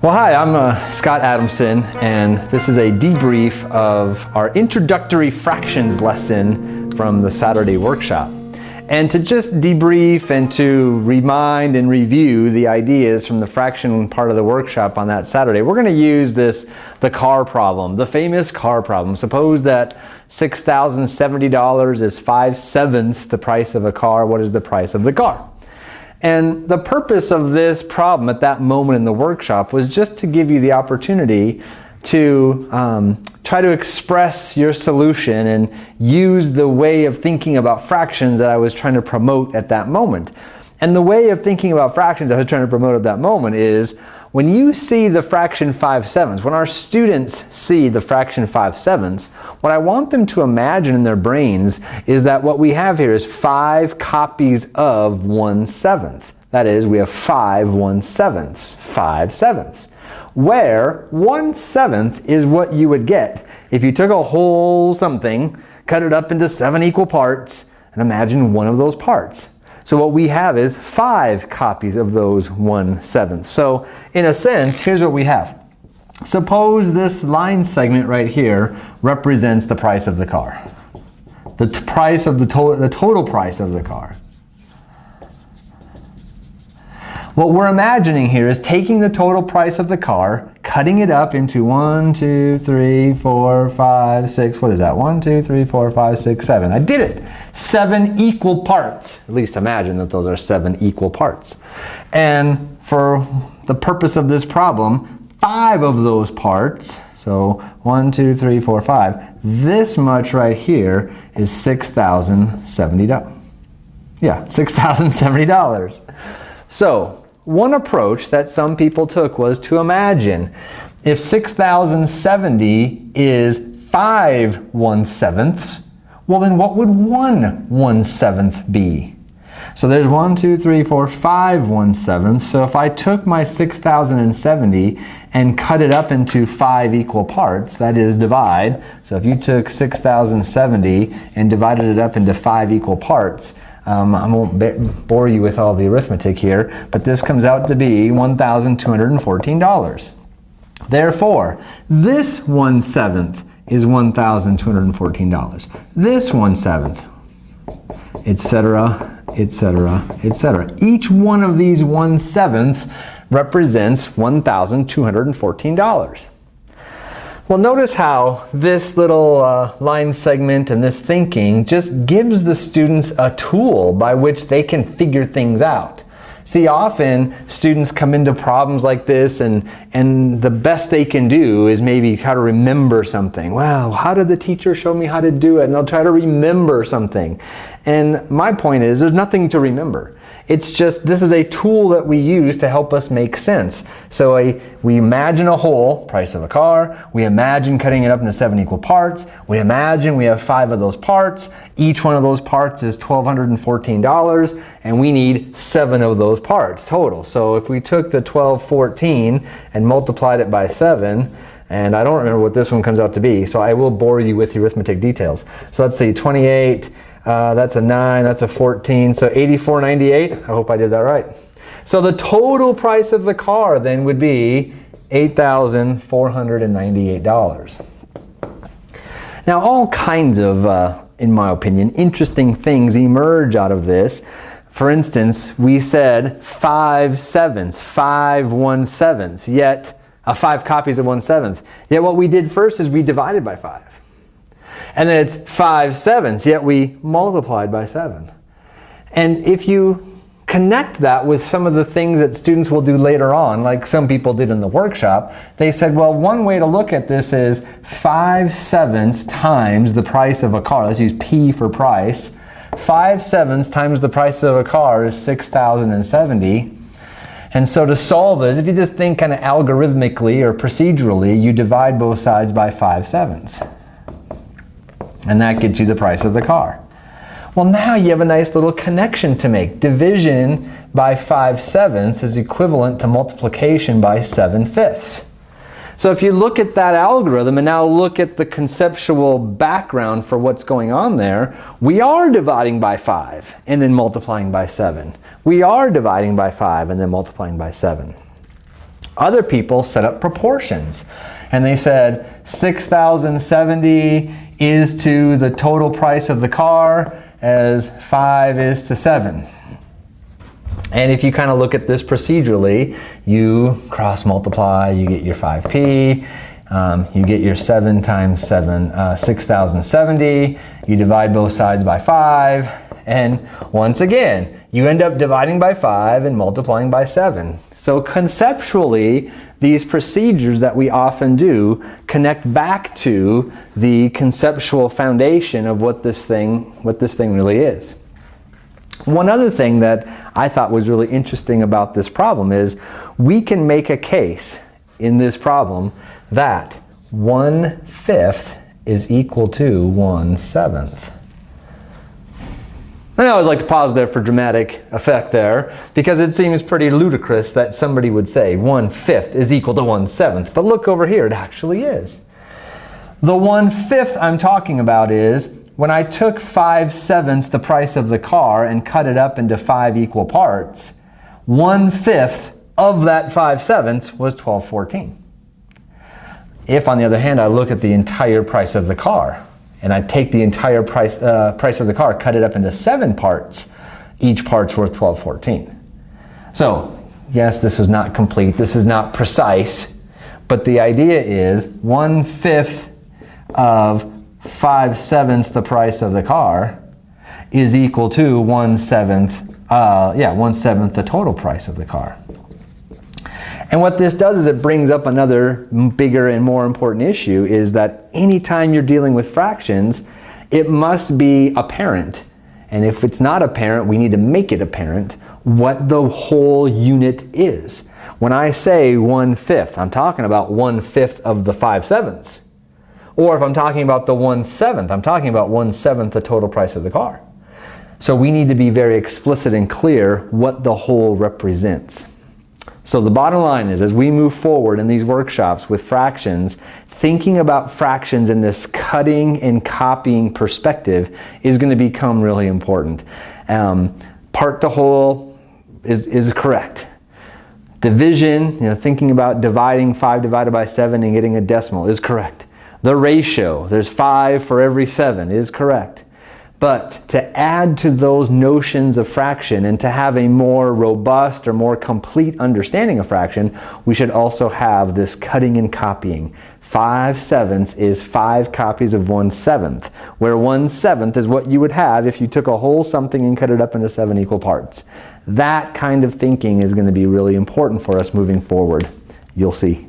Well, hi, I'm Scott Adamson, and this is a debrief of our introductory fractions lesson from the Saturday workshop. And to just debrief and to remind and review the ideas from the fraction part of the workshop on that Saturday, we're going to use the car problem, the famous car problem. Suppose that $6,070 is 5/7 the price of a car. What is the price of the car? And the purpose of this problem at that moment in the workshop was just to give you the opportunity to try to express your solution and use the way of thinking about fractions that I was trying to promote at that moment. And the way of thinking about fractions I was trying to promote at that moment is when you see the fraction 5/7, when our students see the fraction 5/7, what I want them to imagine in their brains is that what we have here is 5 copies of 1/7. That is, we have 5 1/7, 5/7, where 1/7 is what you would get if you took a whole something, cut it up into 7 equal parts, and imagine one of those parts. So what we have is 5 copies of those 1/7. So in a sense, here's what we have. Suppose this line segment right here represents the price of the car. The price of the total price of the car. What we're imagining here is taking the total price of the car, cutting it up into 1, 2, 3, 4, 5, 6, what is that? 1, 2, 3, 4, 5, 6, 7. I did it! 7 equal parts. At least imagine that those are 7 equal parts. And for the purpose of this problem, 5 of those parts, so 1, 2, 3, 4, 5, this much right here is $6,070. Yeah, $6,070. So, one approach that some people took was to imagine if 6,070 is 5 1/7, well then what would 1 1/7 be? So there's 1, 2, 3, 4, 5 1/7. So if I took my 6,070 and cut it up into 5 equal parts, that is divide. So if you took 6,070 and divided it up into 5 equal parts, I won't bore you with all the arithmetic here, but this comes out to be $1,214. Therefore, this 1/7 is $1,214. This 1/7, etc., etc., etc. Each one of these 1/7 represents $1,214. Well, notice how this little line segment and this thinking just gives the students a tool by which they can figure things out. See, often students come into problems like this and the best they can do is maybe how to remember something. Well, how did the teacher show me how to do it? And they'll try to remember something. And my point is, there's nothing to remember. It's just, this is a tool that we use to help us make sense. So we imagine a whole, price of a car, we imagine cutting it up into 7 equal parts, we imagine we have 5 of those parts, each one of those parts is $1,214, and we need 7 of those parts total. So if we took the 1214 and multiplied it by 7, and I don't remember what this one comes out to be, so I will bore you with the arithmetic details. So let's see, 28, that's a 9, that's a 14, so $84.98. I hope I did that right. So the total price of the car then would be $8,498. Now all kinds of, in my opinion, interesting things emerge out of this. For instance, we said 5/7, 5 1/7, yet 5 copies of 1/7. Yet what we did first is we divided by 5. And then it's 5/7, yet we multiplied by 7. And if you connect that with some of the things that students will do later on, like some people did in the workshop, they said, well, one way to look at this is 5/7 times the price of a car. Let's use P for price. 5/7 times the price of a car is 6,070. And so to solve this, if you just think kind of algorithmically or procedurally, you divide both sides by 5/7. And that gets you the price of the car. Well, now you have a nice little connection to make. Division by 5/7 is equivalent to multiplication by 7/5. So if you look at that algorithm and now look at the conceptual background for what's going on there, we are dividing by 5 and then multiplying by 7. We are dividing by 5 and then multiplying by 7. Other people set up proportions, and they said 6,070 is to the total price of the car as 5 is to 7. And if you kind of look at this procedurally, you cross multiply, you get your 5p, you get your 7 times 7, 6,070, you divide both sides by 5, and once again, you end up dividing by 5 and multiplying by 7. So conceptually, these procedures that we often do connect back to the conceptual foundation of what this thing really is. One other thing that I thought was really interesting about this problem is we can make a case in this problem that 1/5 is equal to 1/7. And I always like to pause there for dramatic effect there, because it seems pretty ludicrous that somebody would say 1/5 is equal to 1/7. But look over here, it actually is. The 1/5 I'm talking about is when I took 5/7 the price of the car and cut it up into 5 equal parts, 1/5 of that 5/7 was 1214. If, on the other hand, I look at the entire price of the car, and I take the entire price of the car, cut it up into 7 parts, each part's worth 1214. So, yes, this is not complete, this is not precise, but the idea is 1/5 of 5/7 the price of the car is equal to 1/7 the total price of the car. And what this does is it brings up another bigger and more important issue, is that anytime you're dealing with fractions, it must be apparent. And if it's not apparent, we need to make it apparent what the whole unit is. When I say 1/5, I'm talking about 1/5 of the 5/7. Or if I'm talking about the 1/7, I'm talking about 1/7 the total price of the car. So we need to be very explicit and clear what the whole represents. So the bottom line is, as we move forward in these workshops with fractions, thinking about fractions in this cutting and copying perspective is going to become really important. Part to whole is correct. Division, thinking about dividing 5 divided by 7 and getting a decimal is correct. The ratio, there's 5 for every 7, is correct. But to add to those notions of fraction and to have a more robust or more complete understanding of fraction, we should also have this cutting and copying. 5/7 is 5 copies of 1/7, where 1/7 is what you would have if you took a whole something and cut it up into 7 equal parts. That kind of thinking is going to be really important for us moving forward. You'll see.